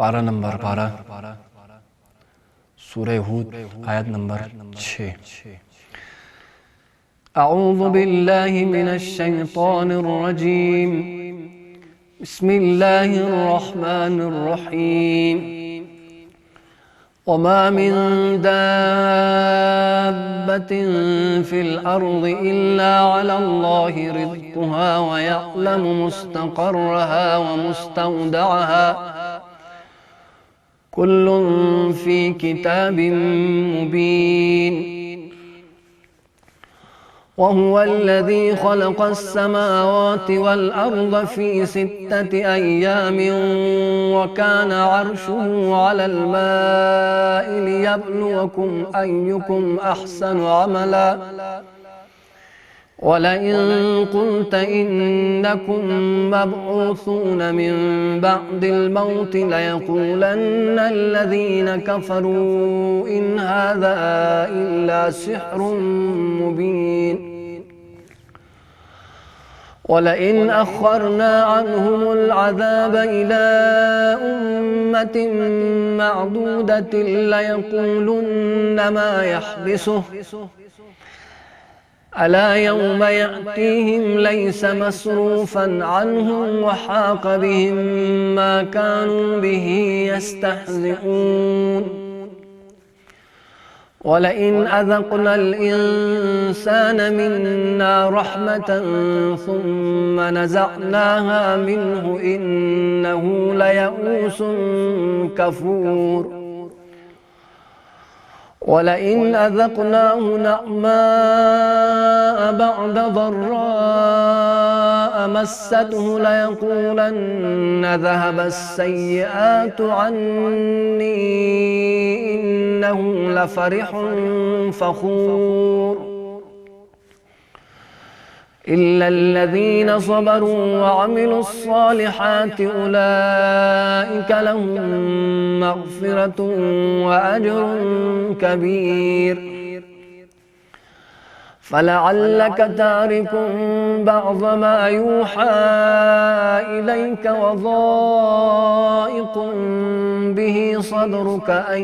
पारा नंबर 12 सूरह हूद आयत नंबर 6। अऊज़ु बिल्लाहि मिनश शैतानिर रजीम। बिस्मिल्लाहिर रहमानिर रहीम। वमा मिन दाब्बतिन फिल अर्दि इल्ला अलल्लाहि रिज़्क़ुहा व यअलमु मुस्तक़र्रहा व मुस्तौदअहा कुल्लुन फ़ी किताबिन मुबीन। वहुव अल्लज़ी ख़लक़स समावाति वल अर्ज़ फ़ी सित्तति अय्यामिन व कान अर्शुहु अलल माइ लियब्लुवकुम अय्युकुम अहसनु अमला। वलइन क़ुल्त इन्नकुम मबऊसून मिन बअदिल मौति लयक़ूलन्न अल्लज़ीन कफ़रू इन हाज़ा इल्ला सिह्रुम मुबीन। वलइन अख़्ख़रना अन्हुमुल अज़ाब इला उम्मतिन मअदूदतिन लयक़ूलुन्न मा यहबिसुहु अला यौम यअतीहिम लैस मस्रूफ़न अन्हुम वहाक़ बिहिम मा कानू बिही यस्तहज़िऊन। वलइन अज़क़नल इंसान मिन्ना रहमतन सुम्म नज़अनाहा मिन्हु इन्नहु लयऊसुन कफ़ूर। वलइन अज़क़नाहु नअमाअ बअद ضراء मस्सतहु लयक़ूलन्न ज़हबस सय्यिआतु अन्नी इन्नहु लफ़रिहुन फ़ख़ूर। इल्ला الذين صبروا وعملوا الصالحات أولئك لهم مغفرة وأجر كبير। فلعلك تارك بعض ما يوحى إليك وضائق به صدرك أن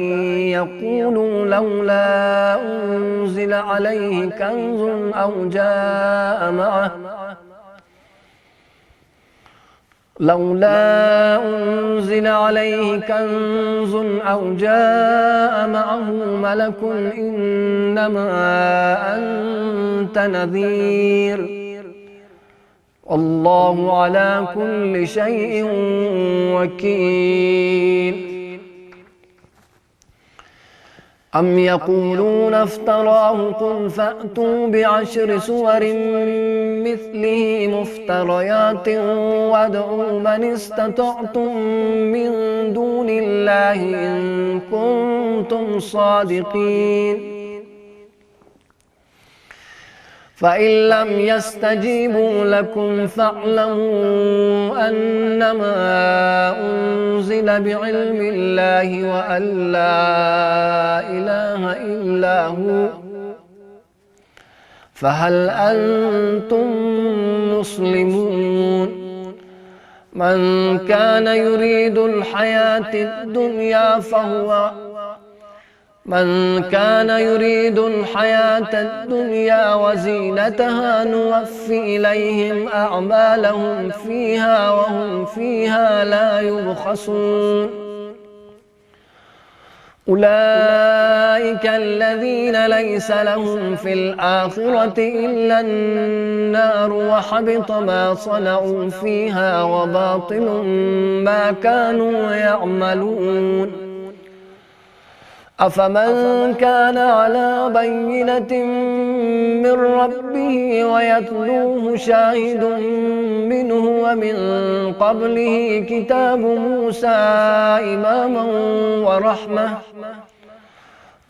يقولوا لولا أنزل عليه كنز أو جاء معه ملك إنما أنت نذير والله على كل شيء وكيل. أم يقولون افتراه قل فأتوا بعشر سور مثله مفتريات وادعوا من استطعتم من دون الله إن كنتم صادقين. فإن لم يستجيبوا لكم فاعلموا أنما أنزل بعلم الله وأن لا إله إلا هو فهل أنتم مسلمون. من كان يريد الحياة الدنيا وزينتها نوفي إليهم أعمالهم فيها وهم فيها لا يبخسون. أولئك الذين ليس لهم في الآخرة إلا النار وحبط ما صنعوا فيها وباطل ما كانوا يعملون. أفمن كان على بينة من ربه ويتلوه شاهد منه ومن قبله كتاب موسى إماما ورحمة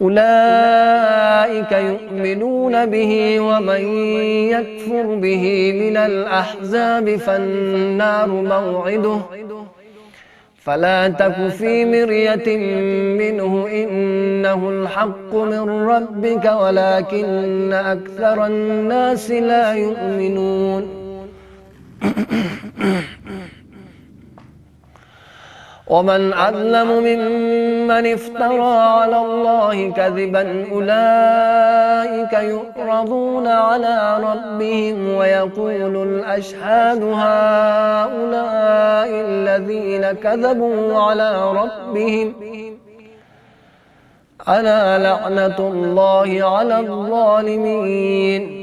أولئك يؤمنون به ومن يكفر به من الأحزاب فالنار موعده فلا تك في مرية منه إنه الحق من ربك ولكن أكثر الناس لا يؤمنون. ومن أظلم ممن افترى على الله كذبا أولئك يعرضون على ربهم ويقول الأشهاد هؤلاء الذين كذبوا على ربهم ألا لعنة الله على الظالمين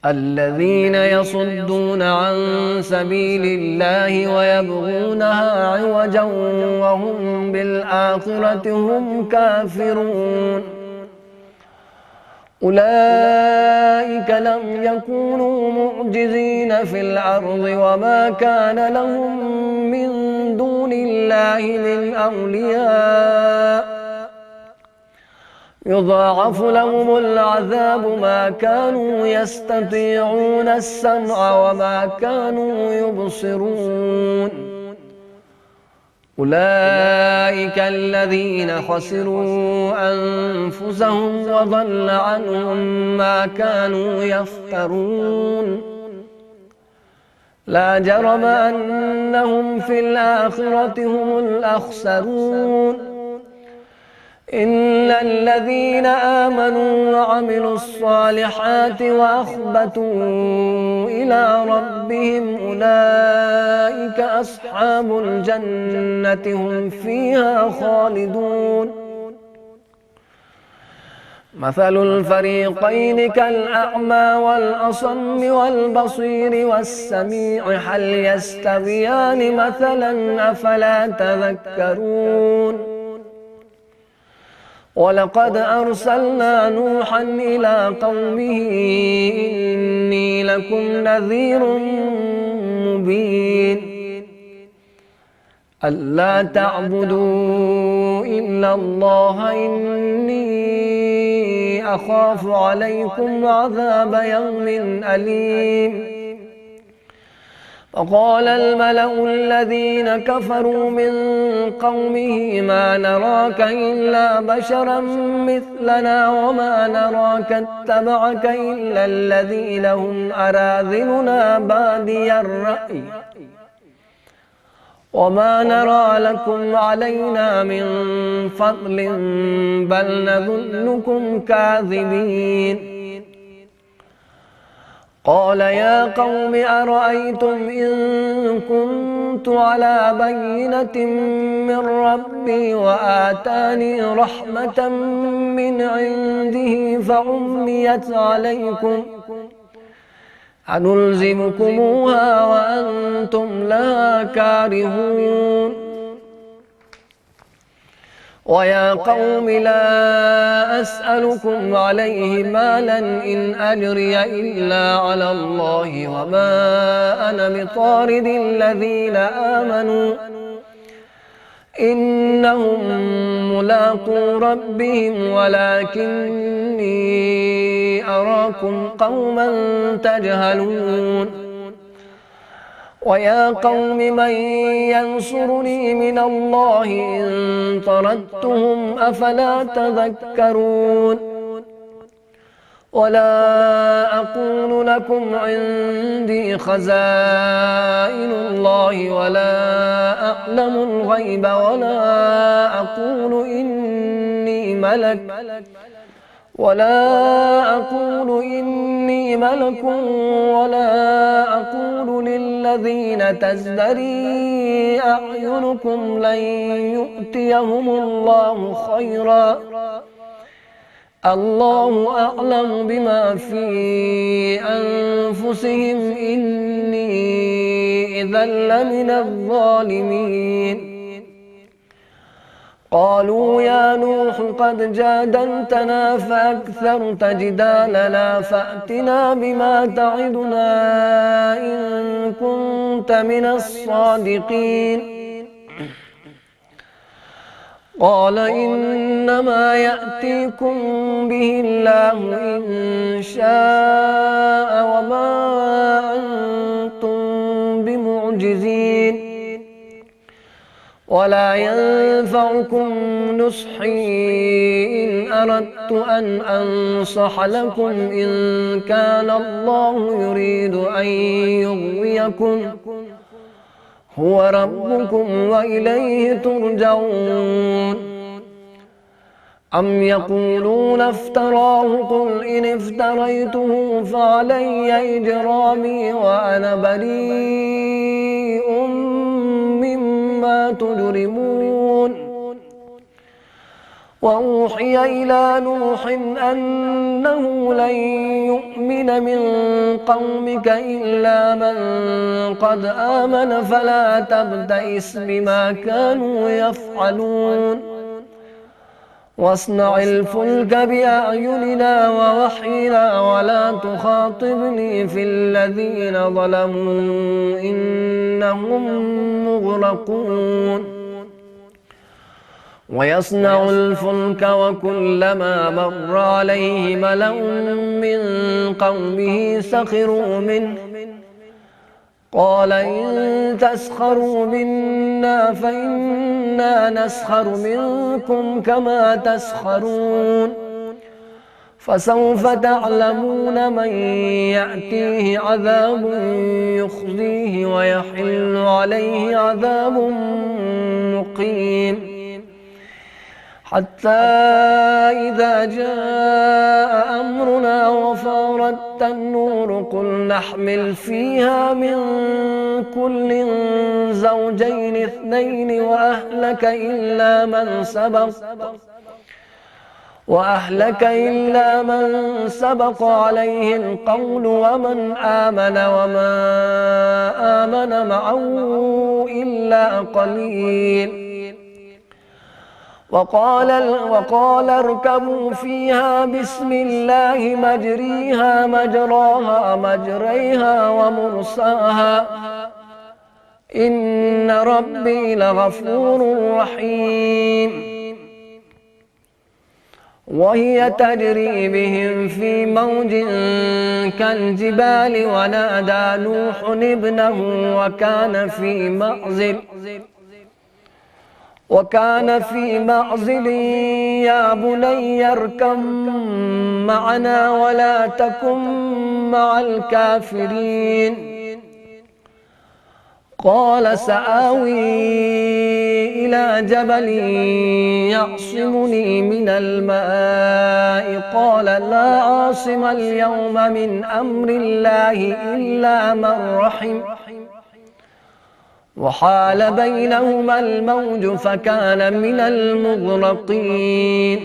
الذين يصدون عن سبيل الله ويبغونها عوجا وهم بالآخرة هم كافرون أولئك لم يكونوا معجزين في الأرض وما كان لهم من دون الله من أولياء يضاعف لهم العذاب ما كانوا يستطيعون السمع وما كانوا يبصرون أولئك الذين خسروا أنفسهم وضل عنهم ما كانوا يفترون لا جرم أنهم في الآخرة هم الأخسرون إن الذين آمنوا وعملوا الصالحات وأخبتوا إلى ربهم أولئك أصحاب الجنة هم فيها خالدون مثل الفريقين كالأعمى والأصم والبصير والسميع هل يستويان مثلا أفلا تذكرون ولقد أرسلنا نوحا إلى قومه إني لكم نذير مبين ألا تعبدوا إلا الله إني أخاف عليكم عذاب يوم أليم فقال الملأ الذين كفروا من قومه ما نراك إلا بشرا مثلنا وما نراك اتبعك إلا الذين هم أراذلنا بادي الرأي وما نرى لكم علينا من فضل بل نظنكم كاذبين قال يا قوم أرأيتم إن كنت على بينة من ربي وآتاني رحمة من عنده فعميت عليكم أنلزمكموها وأنتم لها كارهون ويا قوم لا أسألكم عليه مالا إن أجري إلا على الله وما أنا بطارد الذين آمنوا إنهم ملاقو ربهم ولكني أراكم قوما تجهلون ويا قوم من ينصرني من الله إن طردتهم أفلا تذكرون ولا أقول لكم عندي خزائن الله ولا أعلم الغيب ولا أقول إني ملك ولا أقول للذين تزدري أعينكم لن يؤتيهم الله خيرا الله أعلم بما في أنفسهم إني إذا لمن الظالمين قالوا يا نوح قد جادلتنا فأكثرت جدالنا فأتنا بما تعدنا إن كنت من الصادقين قال إنما يأتيكم به الله إن شاء وما أنتم بمعجزين ولا ينفعكم نصحي إن أردت أن أنصح لكم إن كان الله يريد أن يغويكم هو ربكم وإليه ترجعون. أم يقولون افتراه قل إن افتريته فعلي إجرامي وأنا بريء مما تجرمون. وأوحي إلى نوح أنه لن يؤمن من قومك إلا من قد آمن فلا تبتئس بما كانوا يفعلون. واصنع الفلك بأعيننا ووحينا ولا تخاطبني في الذين ظلموا إنهم مغرقون. ويصنع الفلك وكلما مر عليه ملأ من قومه سخروا منه قال إن تسخروا منا فإنا نسخر منكم كما تسخرون. فسوف تعلمون من يأتيه عذاب يخزيه ويحل عليه عذاب مقيم. حتى إذا جاء أمرنا وفارت النور قل نحمل فيها من كل زوجين اثنين وأهلك إلا من سبق عليه القول ومن آمن وما آمن معه إلا قليل. وقال اركبوا فيها بسم الله مجريها مجريها ومرساها إن ربي لغفور رحيم. وهي تجري بهم في موج كالجبال ونادى نوح ابنه وكان في معزل يا بني اركب معنا ولا تكن مع الكافرين. قال سآوي إلى جبل يعصمني من الماء قال لا عاصم اليوم من أمر الله إلا من رحم وحال بينهما الموج فكان من المغرقين.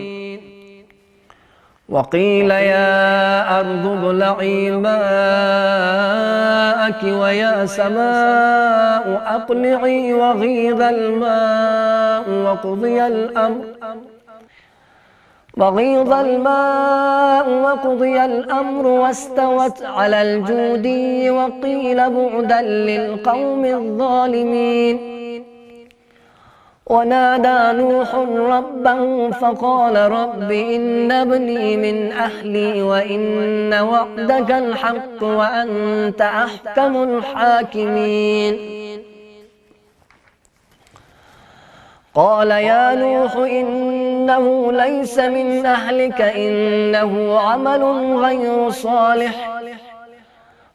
وقيل يا أرض ابلعي ماءك ويا سماء أقلعي وغيض الماء وقضي الأمر واستوت على الجودي وقيل بعدا للقوم الظالمين. ونادى نوح ربه فقال رب إن ابني من أهلي وإن وعدك الحق وأنت أحكم الحاكمين. قال يا نوح إنه ليس من أهلك إنه عمل غير صالح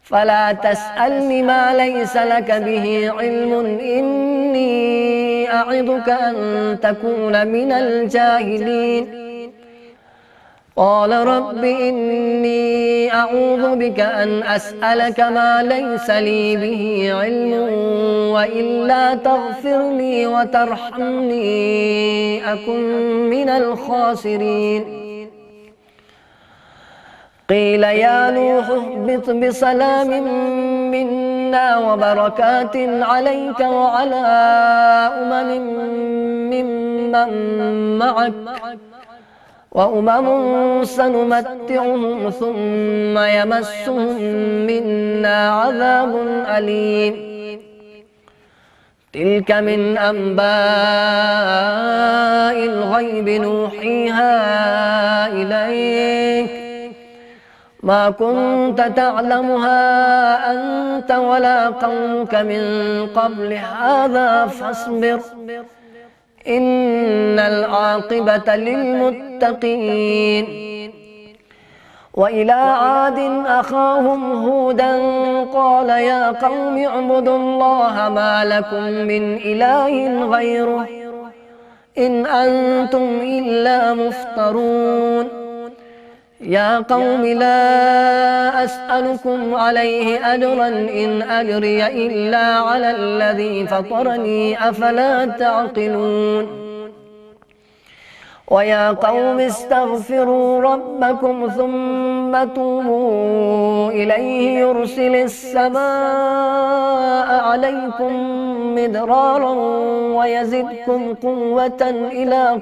فلا تسألني ما ليس لك به علم إني أعظك أن تكون من الجاهلين. قال رب إني أعوذ بك أن أسألك ما ليس لي به علم وإلا تغفر لي وترحمني أكن من الخاسرين. قيل يا نوح اهبط بسلام منا وبركات عليك وعلى ممن معك وأمم سنمتعهم ثم يمسهم منا عذاب أليم. تلك من أنباء الغيب نوحيها إليك ما كنت تعلمها أنت ولا قومك من قبل هذا فاصبر إن العاقبة للمتقين. وإلى عاد أخاهم هودا قال يا قوم اعبدوا الله ما لكم من إله غيره إن أنتم إلا مفترون يا قوم لا أسألكم عليه أجرا إن أجري إلا على الذي فطرني أفلا تعقلون ويا قوم استغفروا ربكم ثم توبوا إليه يرسل السماء عليكم مدرارا ويزدكم قوة إلى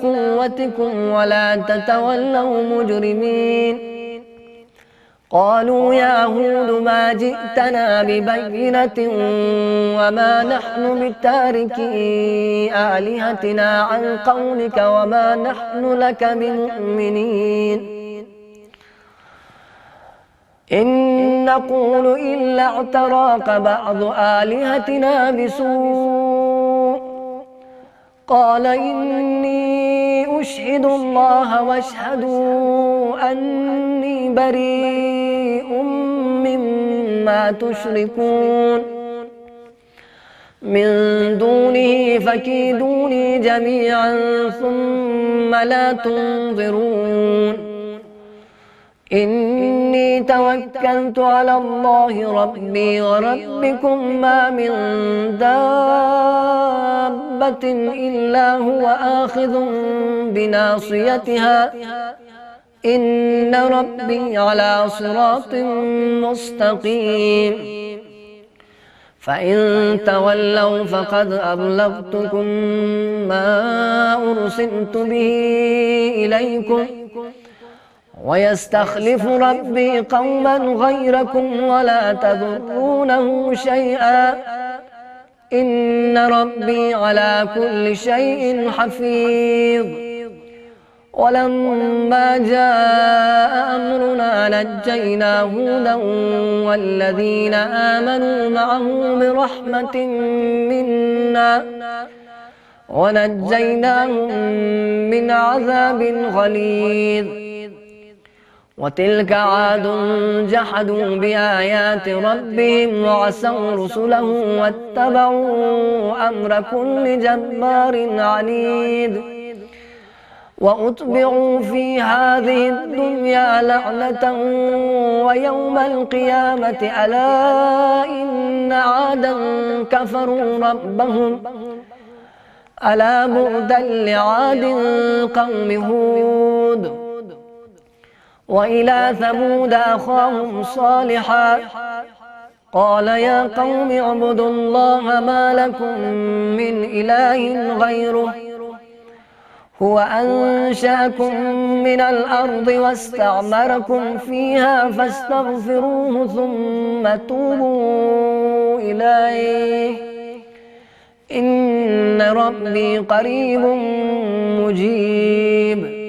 قوتكم ولا تتولوا مجرمين قالوا يا هود ما جئتنا ببينة وما نحن بتاركي آلهتنا عن قولك وما نحن لك بمؤمنين إن نقول إلا اعتراك بعض آلهتنا بسوء قال إني أشهد الله واشهدوا أني بريء مما تشركون من دونه فكيدوني جميعا ثم لا تنظرون إني توكلت على الله ربي وربكم ما من دابة إلا هو آخذ بناصيتها إن ربي على صراط مستقيم فإن تولوا فقد أبلغتكم ما أرسلت به إليكم ويستخلف ربي قوما غيركم ولا تضرونه شيئا إن ربي على كل شيء حفيظ ولما جاء أمرنا نجينا هودا والذين آمنوا معه برحمة منا ونجيناهم من عذاب غليظ وتلك عاد جحدوا بآيات ربهم وعصوا رسله واتبعوا أمر كل جبار عنيد وأتبعوا في هذه الدنيا لعنة ويوم القيامة ألا إن عادا كفروا ربهم ألا بعدا لعاد قوم هود وإلى ثمود أخاهم صالحا قال يا قوم اعبدوا الله ما لكم من إله غيره هو أنشأكم من الأرض واستعمركم فيها فاستغفروه ثم توبوا إليه إن ربي قريب مجيب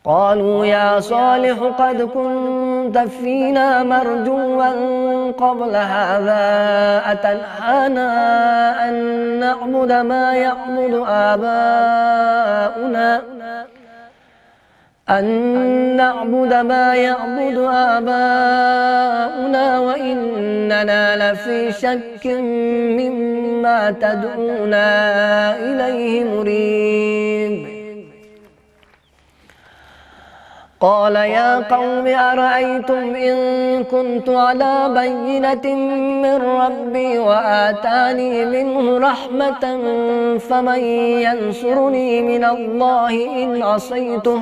قالوا يا صالح قد كنت فينا مرجوا قبل هذا أتنهانا أن نعبد ما يعبد آباؤنا وإننا لفي شك مما تدعونا إليه مريب قال يا قوم أرأيتم إن كنت على بينة من ربي وآتاني منه رحمة فمن ينصرني من الله إن عصيته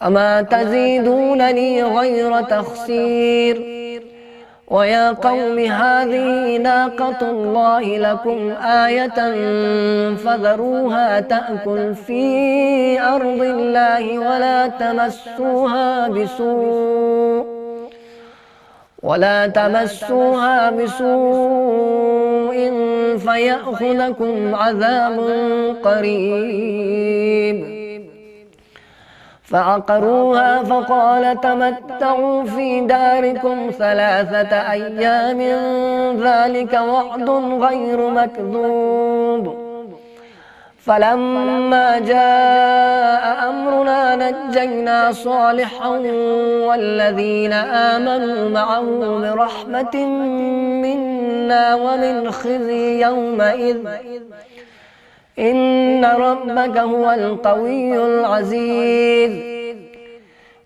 فما تزيدونني غير تخسير ويا قوم هذه ناقة الله لكم آية فذروها تأكل في أرض الله ولا تمسوها بسوء فيأخذكم عذاب قريب فعقروها فقال تمتعوا في داركم 3 أيام ذلك وعد غير مكذوب فلما جاء أمرنا نجينا صالحا والذين آمنوا معه برحمة منا ومن خزي يومئذ إن ربك هو القوي العزيز.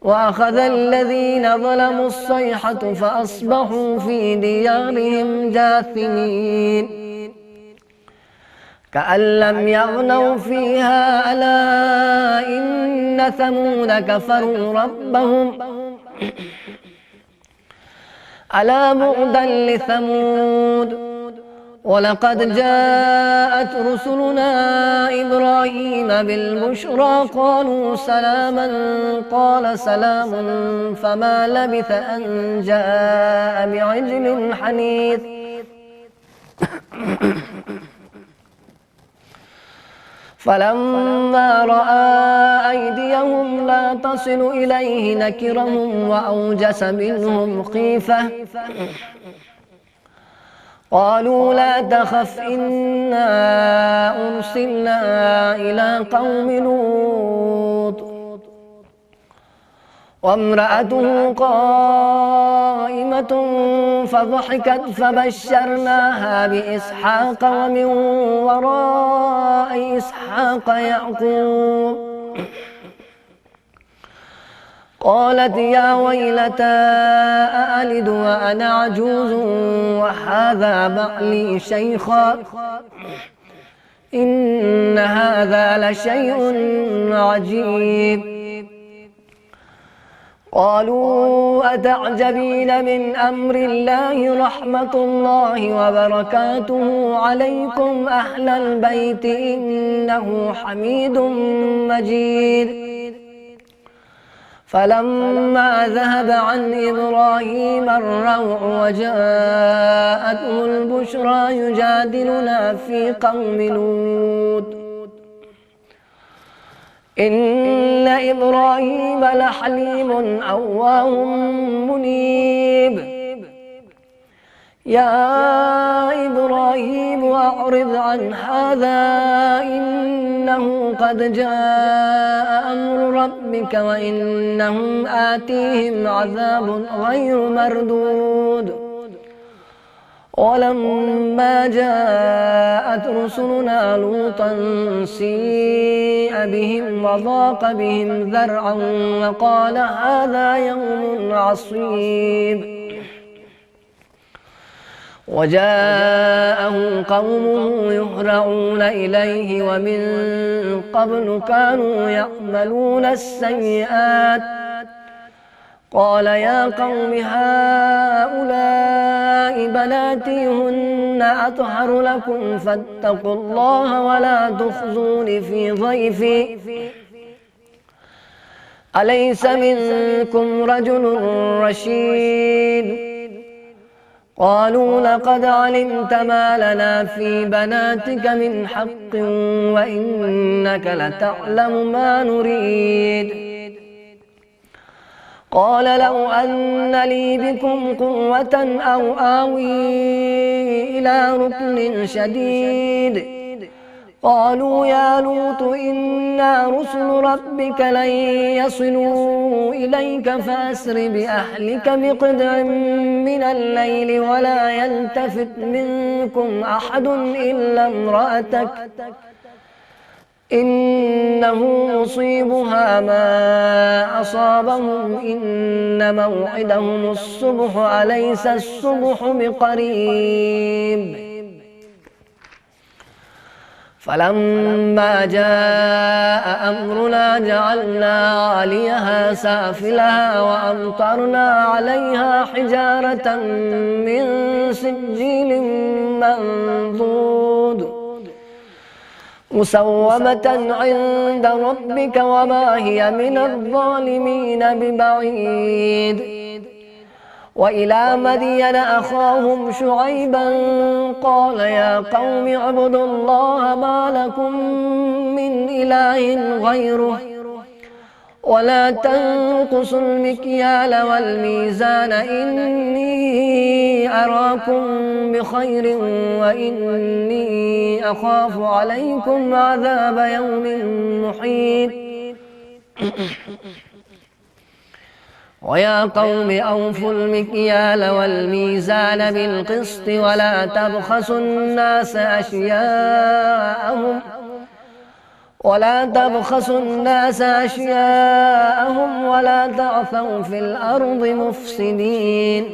وأخذ الذين ظلموا الصيحة فأصبحوا في ديارهم جاثمين كأن لم يغنوا فيها ألا إن ثمود كفروا ربهم ألا بعدا لثمود. ولقد جاءت رسلنا إبراهيم بالبشرى قالوا سلاما قال سلام فما لبث أن جاء بعجل حنيذ. فلما رأى أيديهم لا تصل إليه نكرهم وأوجس منهم خيفة قالوا لا تخف إنا أرسلنا إلى قوم لوط وامرأته قائمة فضحكت فبشرناها بإسحاق ومن وراء إسحاق يعقوب قالت يا ويلتى أألد وأنا عجوز وهذا بعلي شيخا إن هذا لشيء عجيب. قالوا أتعجبين من أمر الله رحمة الله وبركاته عليكم أهل البيت إنه حميد مجيد. فلما ذهب عن إبراهيم الروع وجاءته البشرى يجادلنا في قوم لوط إن إبراهيم لحليم أواه منيب. يا إبراهيم أعرض عن هذا إنه قد جاء أمر ربك وإنهم آتيهم عذاب غير مردود. ولما جاءت رسلنا لوطا سيء بهم وضاق بهم ذرعا وقال هذا يوم عصيب. وجاءه قومه يهرعون إليه ومن قبل كانوا يعملون السيئات قال يا قوم هؤلاء بناتي هن أطهر لكم فاتقوا الله ولا تخزون في ضيفي أليس منكم رجل رشيد. قالوا لقد علمت ما لنا في بناتك من حق وإنك لتعلم ما نريد. قال لو أن لي بكم قوة أو آوي إلى ركن شديد. قالوا يا لوط إنا رسل ربك لن يصلوا إليك فأسر بأهلك بقطع من الليل ولا يلتفت منكم أحد إلا امرأتك إنه مصيبها ما أصابهم إن موعدهم الصبح أليس الصبح بقريب. فلما جاء أمرنا جعلنا عاليها سافلها وأمطرنا عليها حجارة من سجيل منضود مسومة عند ربك وما هي من الظالمين ببعيد. وإلى مدين أخاهم شعيبا قال يا قوم اعبدوا الله ما لكم من إله غيره ولا تنقصوا المكيال والميزان إني أراكم بخير وإني أخاف عليكم عذاب يوم محيط. ويا قوم أوفوا المكيال والميزان بالقسط ولا تبخسوا الناس أشياءهم ولا تعثوا في الأرض مفسدين.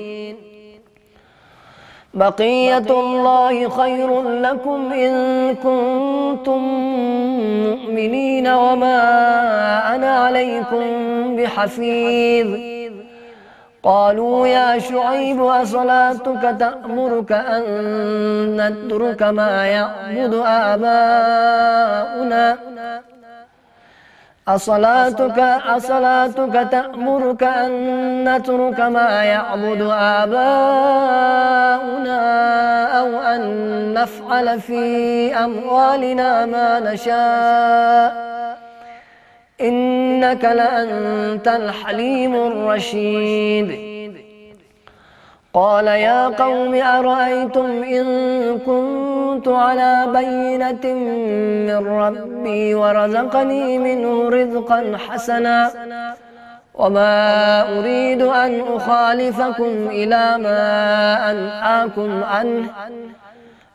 بقية الله خير لكم إن كنتم مؤمنين وما أنا عليكم بحفيظ. قالوا يا شعيب أصلاتك تأمرك أن نترك ما يعبد آباؤنا أصلاتك تأمرك أن نترك ما يعبد آباؤنا أو أن نفعل في أموالنا ما نشاء إنك لأنت الحليم الرشيد. قال يا قوم أرأيتم إن كنت على بينة من ربي ورزقني منه رزقا حسنا وما أريد أن أخالفكم إلى ما أنهاكم عنه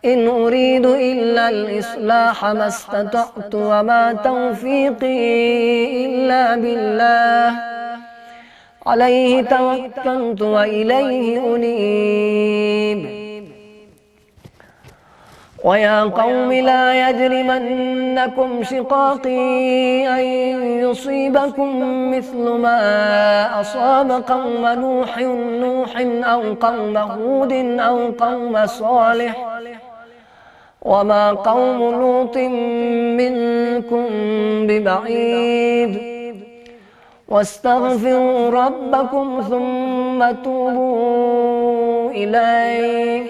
إن أريد إلا الإصلاح ما استطعت وما توفيقي إلا بالله عليه توكلت وإليه أنيب. ويا قوم لا يجرمنكم شقاقي أن يصيبكم مثل ما أصاب قوم نوح أو قوم هود أو قوم صالح وما قوم لوط منكم ببعيد. واستغفروا ربكم ثم توبوا إليه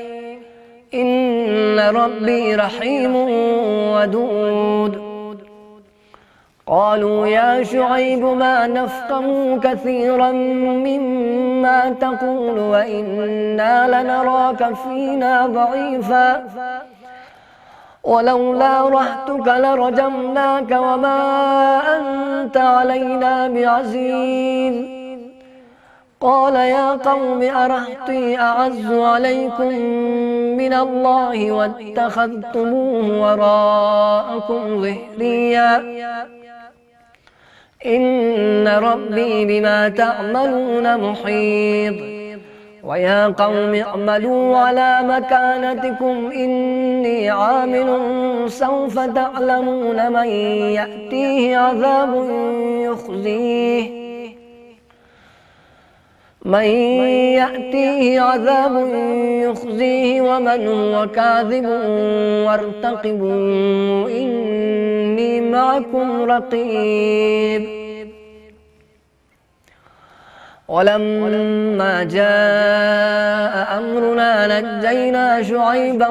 إن ربي رحيم ودود. قالوا يا شعيب ما نفقه كثيرا مما تقول وإنا لنراك فينا ضعيفا ولولا رهتك لرجمناك وما أنت علينا بعزيز. قال يا قوم أرهطي أعز عليكم من الله واتخذتموه وراءكم ظهريا إن ربي بما تعملون محيط. ويا قوم اعملوا على مكانتكم إني عامل سوف تعلمون من يأتيه عذاب يخزيه ومن هو كاذب وارتقبوا إني معكم رقيب. ولما جاء أمرنا نجينا شعيبا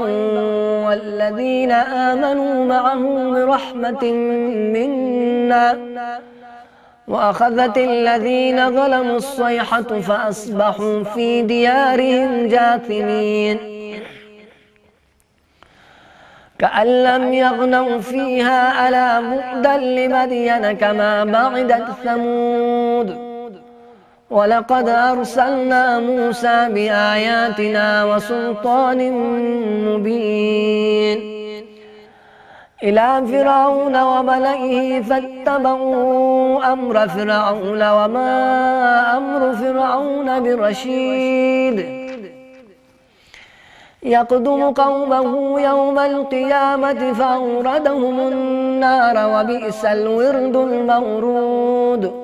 والذين آمنوا معه برحمة منا وأخذت الذين ظلموا الصيحة فأصبحوا في ديارهم جاثمين. كأن لم يغنوا فيها ألا بعدا لمدين كما بعدت ثمود. ولقد أرسلنا موسى بآياتنا وسلطان مبين إلى فرعون وملئه فاتبعوا أمر فرعون وما أمر فرعون برشيد. يقدم قومه يوم القيامة فأوردهم النار وبئس الورد المورود.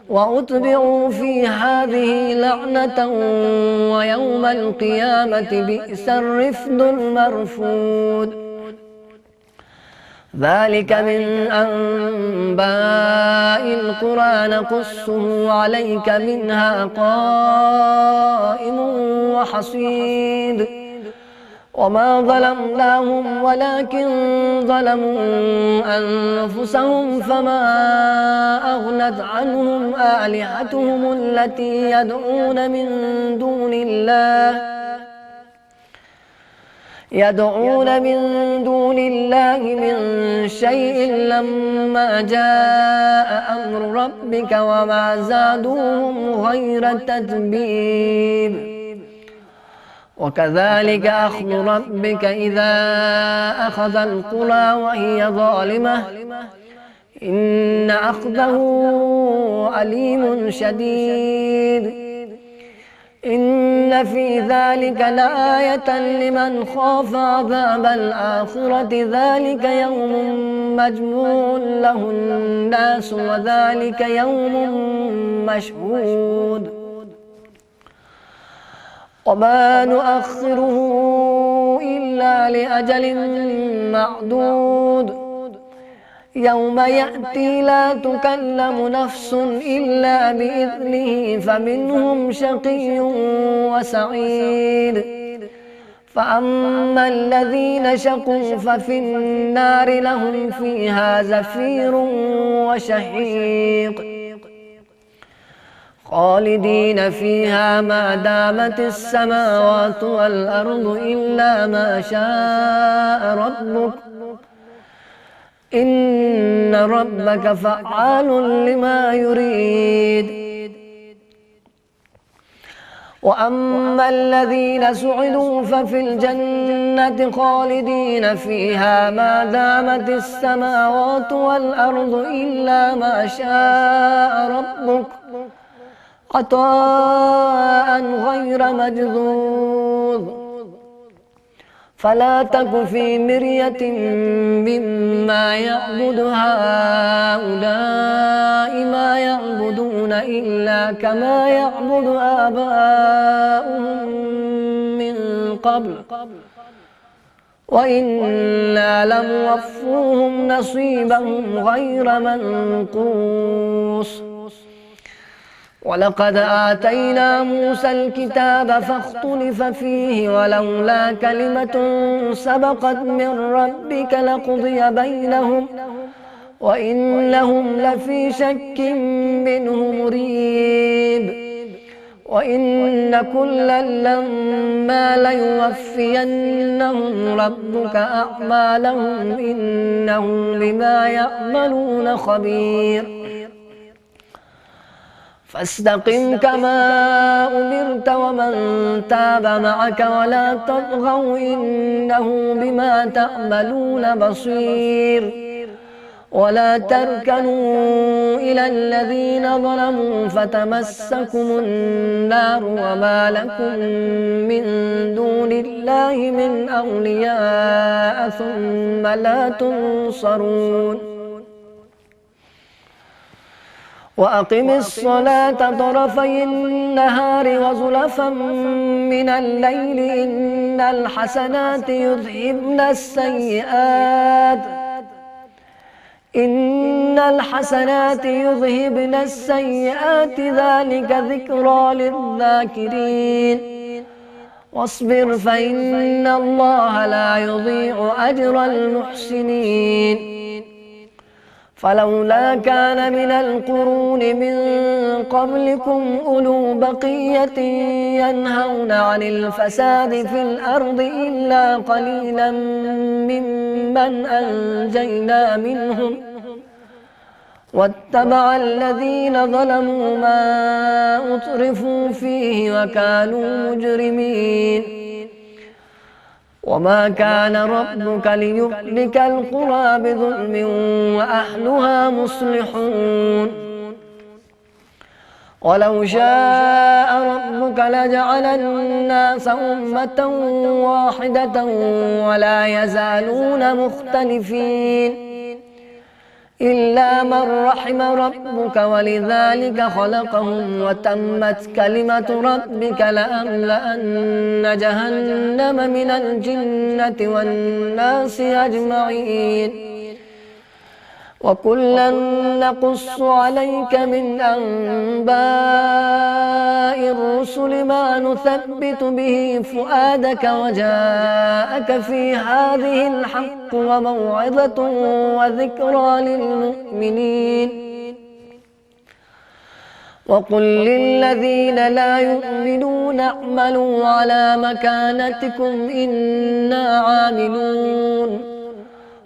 وأتبعوا في هذه لعنة ويوم القيامة بئس الرفد المرفود. ذلك من أنباء القرى نقصه عليك منها قائم وحصيد. وما ظلمناهم ولكن ظلموا أنفسهم فما أغنت عنهم آلهتهم التي يدعون من دون الله يدعون من دون الله من شيء لما جاء أمر ربك وما زادوهم غير تتبيب. وكذلك أخذ ربك إذا أخذ القرى وهي ظالمة إن أخذه أليم شديد. إن في ذلك لآية لمن خاف عذاب الآخرة ذلك يوم مجموع له الناس وذلك يوم مشهود وما نؤخره إلا لأجل معدود يوم يأتي لا تكلم نفس إلا بإذنه فمنهم شقي وسعيد. فأما الذين شقوا ففي النار لهم فيها زفير وشهيق خالدين فيها ما دامت السماوات والأرض إلا ما شاء ربك إن ربك فعال لما يريد. وأما الذين سعدوا ففي الجنة خالدين فيها ما دامت السماوات والأرض إلا ما شاء ربك عطاء غير مجذوذ. فلا تك في مرية مما يعبد هؤلاء ما يعبدون إلا كما يعبد آباؤهم من قبل وإنا لموفوهم نصيبهم غير منقوص. ولقد آتينا موسى الكتاب فاختلف فيه ولولا كلمة سبقت من ربك لقضي بينهم وإنهم لفي شك منه مريب. وإن كلا لما ليوفينهم ربك أعمالهم إنه بما يعملون خبير. فاستقم كما أمرت ومن تاب معك ولا تطغوا إنه بما تعملون بصير. ولا تركنوا إلى الذين ظلموا فتمسكم النار وما لكم من دون الله من أولياء ثم لا تنصرون. وأقم الصلاة طرفي النهار وزلفا من الليل إن الحسنات يذهبن السيئات ذلك ذكرى للذاكرين. واصبر فإن الله لا يضيع أجر المحسنين. فلولا كان من القرون من قبلكم أولو بقية ينهون عن الفساد في الأرض إلا قليلا ممن أنجينا منهم واتبع الذين ظلموا ما أترفوا فيه وكانوا مجرمين. وما كان ربك ليهلك القرى بظلم وأهلها مصلحون. ولو شاء ربك لجعل الناس أمة واحدة ولا يزالون مختلفين إلا من رحم ربك ولذلك خلقهم وتمت كلمة ربك لأملأن جهنم من الجنة والناس أجمعين. وكلا نقص عليك من أنباء الرسل ما نثبت به فؤادك وجاءك في هذه الحق وموعظة وذكرى للمؤمنين. وقل للذين لا يؤمنون اعملوا على مكانتكم إنا عاملون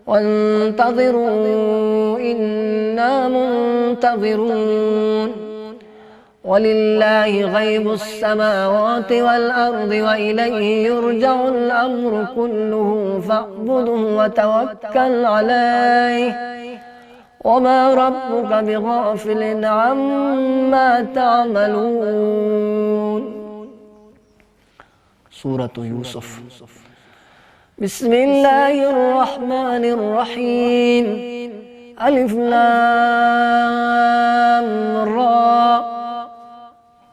وانتظروا إنا منتظرون ولله غيب السماوات والأرض وإليه يرجع الأمر كله فاعبده وتوكل عليه وما ربك بغافل عما تعملون. سورة يوسف. بسم الله الرحمن الرحيم. ألف لام را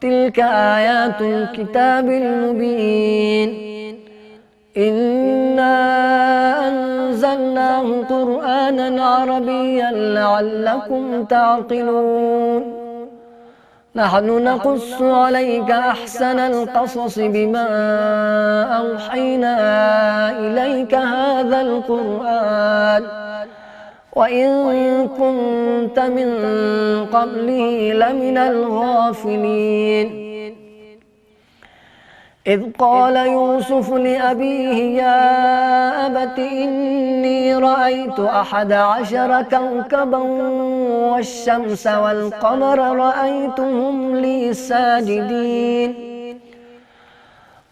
تلك آيات الكتاب المبين إنا أنزلناه قرآنا عربيا لعلكم تعقلون. نحن نقص عليك أحسن القصص بما أوحينا إليك هذا القرآن وإن كنت من قبله لمن الغافلين. إذ قال يوسف لأبيه يا أبت إني رأيت 11 كوكبا والشمس والقمر رأيتهم لي ساجدين.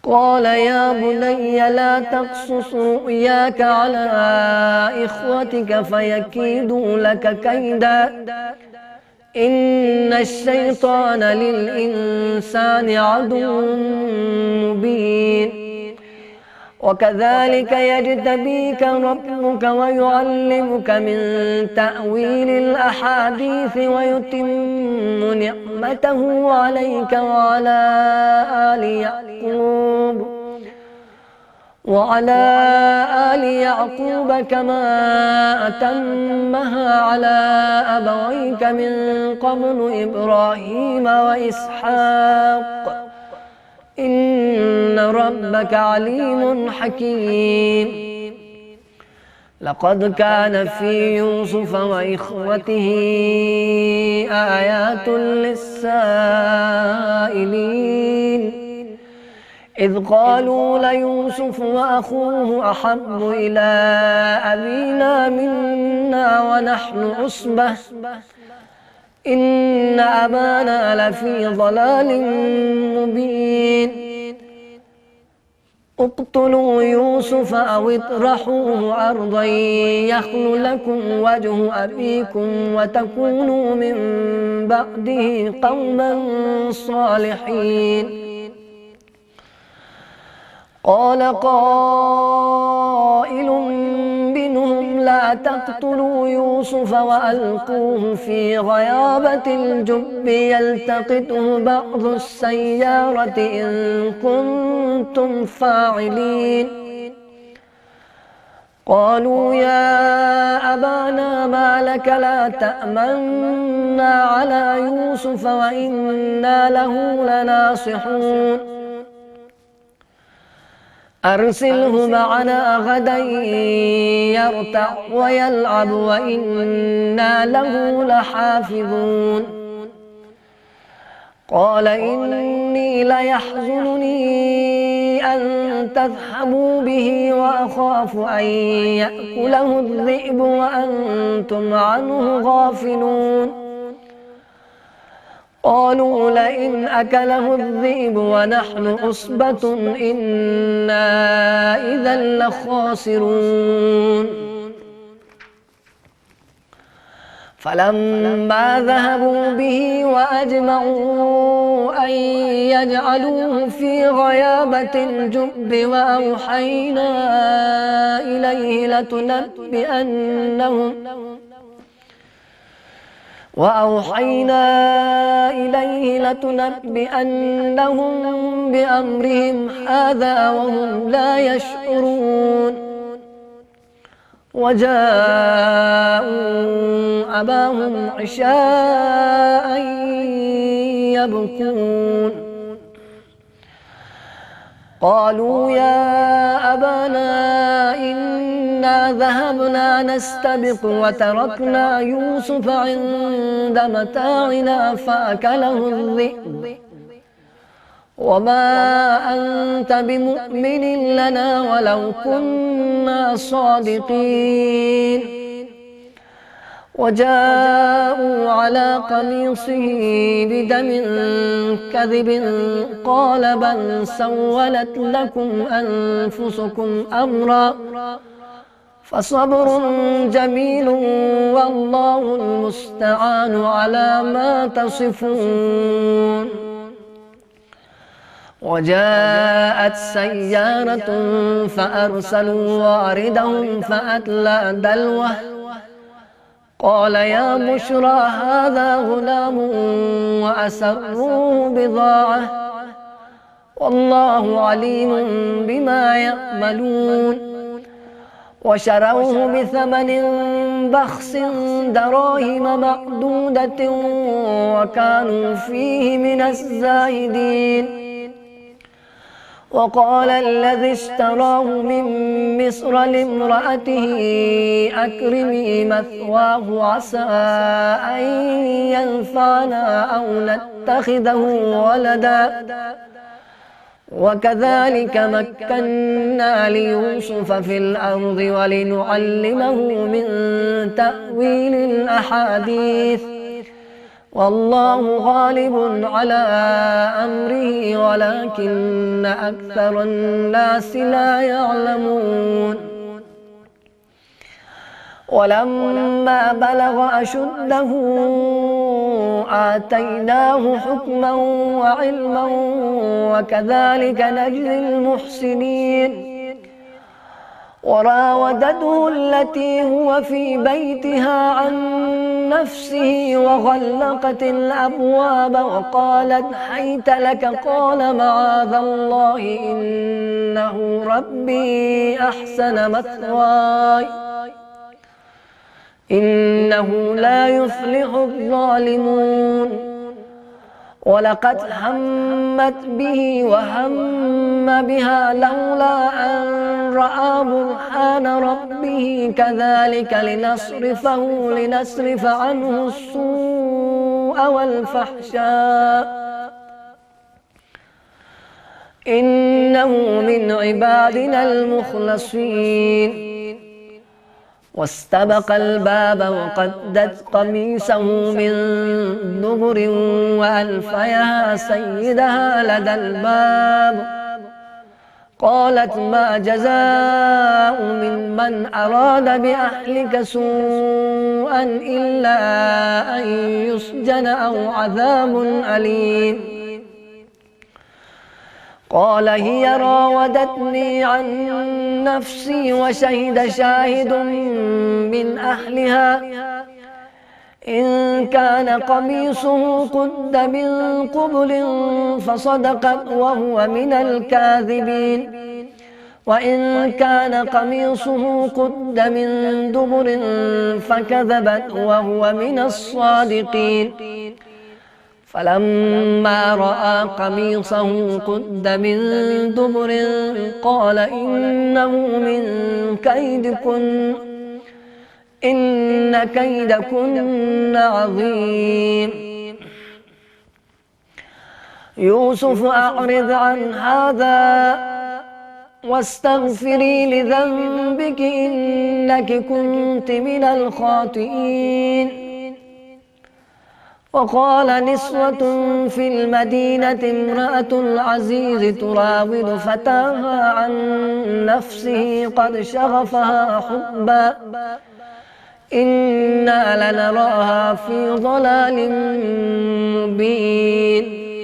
قال يا بني لا تقصص رؤياك على إخوتك فيكيدوا لك كيدا إن الشيطان للإنسان عدو مبين. وكذلك يجتبيك ربك ويعلمك من تأويل الأحاديث ويتم نعمته عليك وعلى آل يعقوب كما أتمها على أبويك من قبل إبراهيم وإسحاق إن ربك عليم حكيم. لقد كان في يوسف وإخوته آيات للسائلين إذ قالوا ليوسف وأخوه أحب إلى أبينا منا ونحن عصبة إن أبانا لفي ضلال مبين. اقتلوا يوسف أو اطرحوه أرضا يخل لكم وجه أبيكم وتكونوا من بعده قوما صالحين. قال قائل منهم لا تقتلوا يوسف وألقوه في غيابة الجب يلتقطه بعض السيارة إن كنتم فاعلين. قالوا يا أبانا ما لك لا تأمنا على يوسف وإنا له لناصحون. أرسله معنا غدا يرتع ويلعب وإنا له لحافظون. قال إني ليحزنني أن تذهبوا به وأخاف أن يأكله الذئب وأنتم عنه غافلون. قالوا لئن أكله الذئب ونحن عصبة إنا إذا لخاسرون. فلما ذهبوا به وأجمعوا أن يجعلوه في غيابة الجب وأوحينا إليه لتنبئنهم بأمرهم هذا وهم لا يشعرون. وجاءوا أباهم عشاء يبكون. قالوا يا أبانا إنا ذهبنا ذهبنا نستبق وتركنا يوسف عند متاعنا فأكله الذئب وما أنت بمؤمن لنا ولو كنا صادقين. وجاءوا على قميصه بدم كذب قال بل سولت لكم أنفسكم أمرا فصبر جميل والله المستعان على ما تصفون. وجاءت سيارة فأرسلوا واردهم فأدلى دلوه قال يا بشرى هذا غلام وأسروه بضاعة والله عليم بما يعملون. وشروه بثمن بخس دراهم معدودة وكانوا فيه من الزاهدين. وقال الذي اشتراه من مصر لامرأته أكرمي مثواه عسى أن ينفعنا أو نتخذه ولدا وكذلك مكنا ليوسف في الأرض ولنعلمه من تأويل الأحاديث والله غالب على أمره ولكن أكثر الناس لا يعلمون. ولما بلغ أشده آتيناه حكما وعلما وكذلك نجزي المحسنين. وراودته التي هو في بيتها عن نفسه وغلقت الأبواب وقالت حيت لك قال معاذ الله إنه ربي أحسن مثواي إنه لا يفلح الظالمون. ولقد همت به وهم بها لولا أن رأى برهان ربه كذلك لنصرف عنه السوء والفحشاء إنه من عبادنا المخلصين. واستبق الباب وقدت قميصه من دبر وألفيها سيدها لدى الباب قالت ما جزاء من أراد بأهلك سوءا إلا أن يسجن أو عذاب أليم. قال هي راودتني عن نفسي وشهد شاهد من أهلها إن كان قميصه قد من قبل فصدقت وهو من الكاذبين وإن كان قميصه قد من دبر فكذبت وهو من الصادقين. فلما رأى قميصه قد من دبر قال إنه من كيدكن إن كيدكن عظيم. يوسف أعرض عن هذا واستغفري لذنبك إنك كنت من الخاطئين. وقال نسوة في المدينة امرأة العزيز تراود فتاها عن نفسه قد شغفها حبا إنا لنراها في ضلال مبين.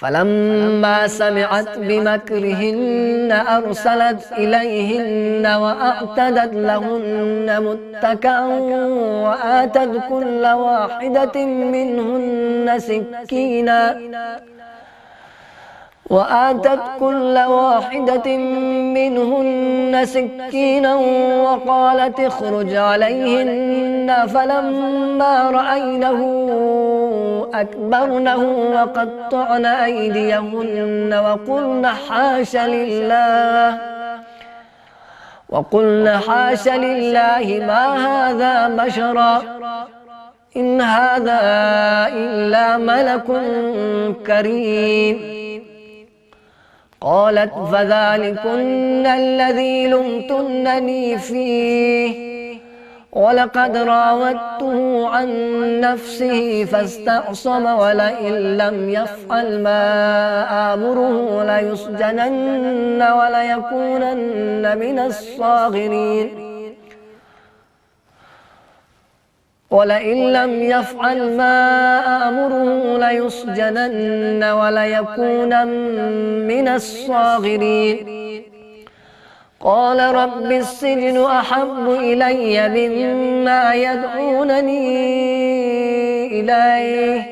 فلما سمعت بمكرهن أرسلت إليهن وأعتدت لهن متكئا وآتت كل واحدة منهن سكينا وقالت اخرج عليهن فلما رأينه أكبرنه وقطعن أيديهن وقلنا حاش لله ما هذا بشرا إن هذا إلا ملك كريم. قالت فذلكن الذي لمتنني فيه ولقد راودته عن نفسه فاستعصم ولئن لم يفعل ما آمره ليسجنن وليكونن من الصاغرين ولئن لم يفعل ما آمره ليسجنن وليكونن من الصاغرين. قال رب السجن أحب إلي مما يدعونني إليه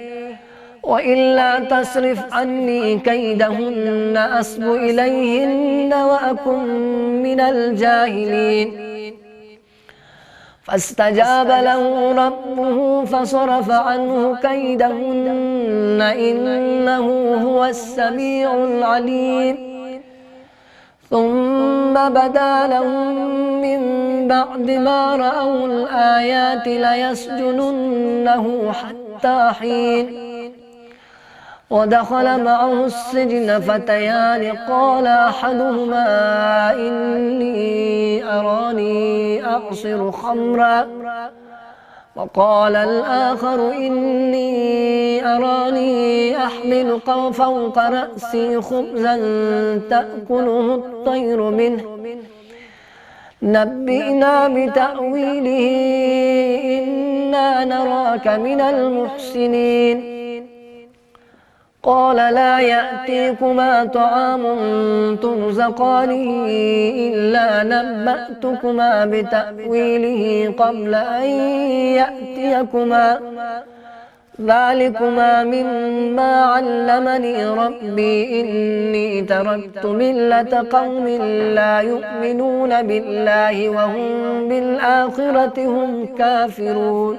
وإلا تصرف عني كيدهن أصب إليهن وأكن من الجاهلين. فاستجاب له ربه فصرف عنه كيدهن إنه هو السميع العليم. ثم بدا لهم من بعد ما رأوا الآيات ليسجننه حتى حين. ودخل معه السجن فتيان قال أحدهما إني أراني أعصر خمرا وقال الآخر إني أراني أحمل فوق رأسي خبزا تأكله الطير منه نبئنا بتأويله إنا نراك من المحسنين. قال لا يأتيكما طعام ترزقانه إلا نبأتكما بتأويله قبل أن يأتيكما ذلكما مما علمني ربي إني تركت ملة قوم لا يؤمنون بالله وهم بالآخرة هم كافرون.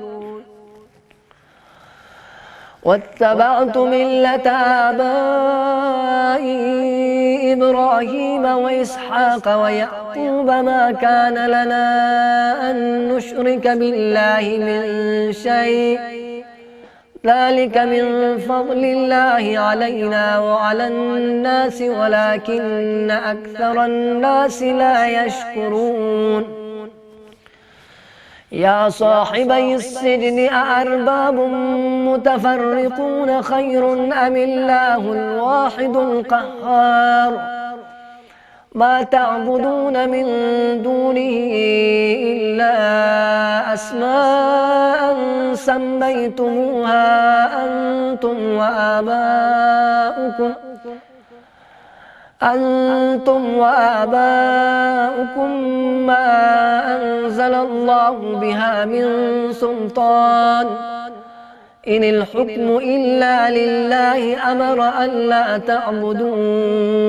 واتبعت ملة آبائي إبراهيم وإسحاق ويعقوب ما كان لنا أن نشرك بالله من شيء ذلك من فضل الله علينا وعلى الناس ولكن أكثر الناس لا يشكرون. يا صاحبي السجن أأرباب متفرقون خير أم الله الواحد القهار ما تعبدون من دونه إلا أسماء سميتموها أنتم وآباؤكم ما أنزل الله بها من سلطان إن الحكم إلا لله أمر ألا تعبدوا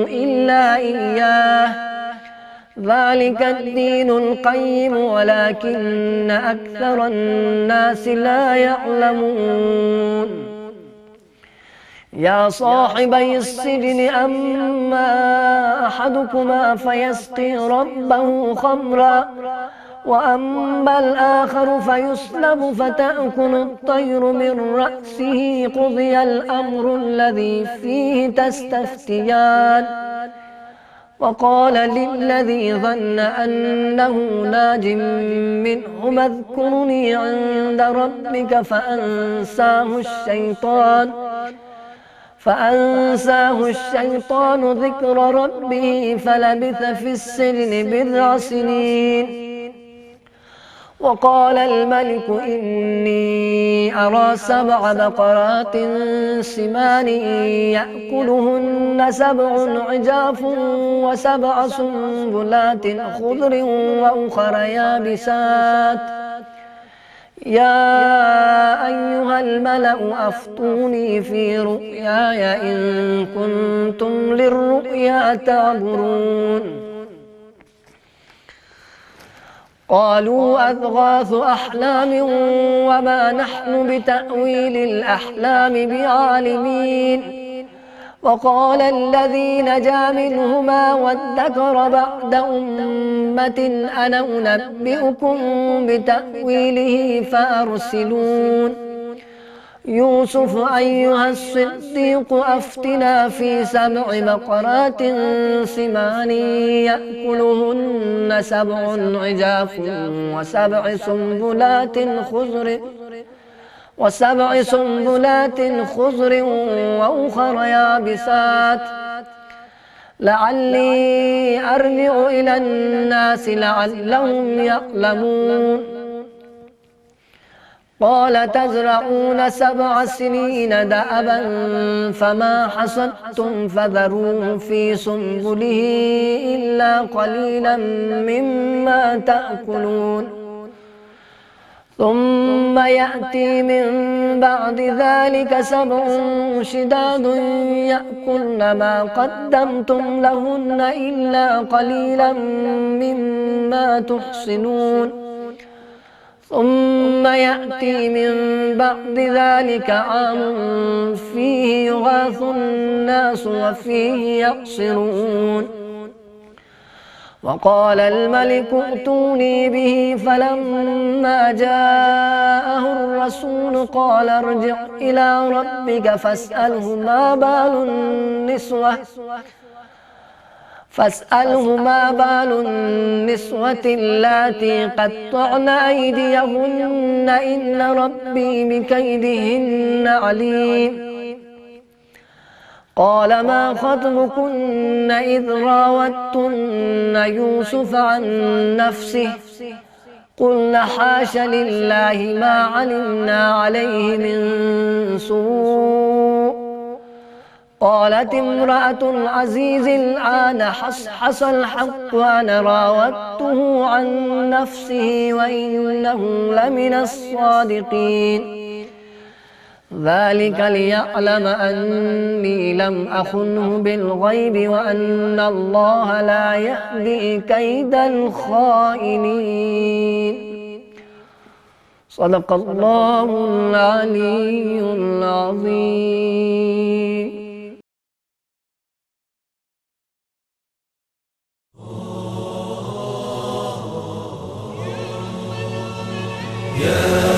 إلا إياه ذلك الدين القيم ولكن أكثر الناس لا يعلمون. يا صاحبي السجن أما أحدكما فيسقي ربه خمرا وأما الآخر فيسلب فتأكل الطير من رأسه قضي الأمر الذي فيه تستفتيان. وقال للذي ظن أنه ناج منهما اذكرني عند ربك فأنساه الشيطان ذكر ربه فلبث في السجن بضع سنين. وقال الملك إني أرى 7 بقرات سمان يأكلهن 7 عجاف و7 سنبلات خضر وأخر يابسات يا أيها الملأ أفتوني في رؤياي إن كنتم للرؤيا تعبرون. قالوا أضغاث أحلام وما نحن بتأويل الأحلام بعالمين وقال الذي نجا منهما وادكر بعد أمة أنا أنبئكم بتأويله فأرسلون يوسف أيها الصديق أفتنا في 7 بقرات سمان يأكلهن 7 عجاف وسبع سنبلات خضر وأخر يابسات لعلي أرجع إلى الناس لعلهم يعلمون قال تزرعون 7 سنين دأبا فما حصدتم فذروه في سنبله إلا قليلا مما تأكلون ثم يأتي من بعد ذلك 7 شداد يأكلن ما قدمتم لهن إلا قليلا مما تحصنون ثم يأتي من بعد ذلك عام فيه يغاث الناس وفيه يقصرون وقال الملك ائتوني به فلما جاءه الرسول قال ارجع إلى ربك فاسأله ما بال النسوة اللاتي قطعن أيديهن إن ربي بكيدهن عليم قال ما خطبكن إذ راوتن يوسف عن نفسه قلن حاش لله ما علمنا عليه من سوء قالت امرأة العزيز الآن حصحص الحق أنا راودته عن نفسه وإنه لمن الصادقين ذلك ليعلم أني لم أخنه بالغيب وأن الله لا يهدي كيد الخائنين صدق الله العلي العظيم. يا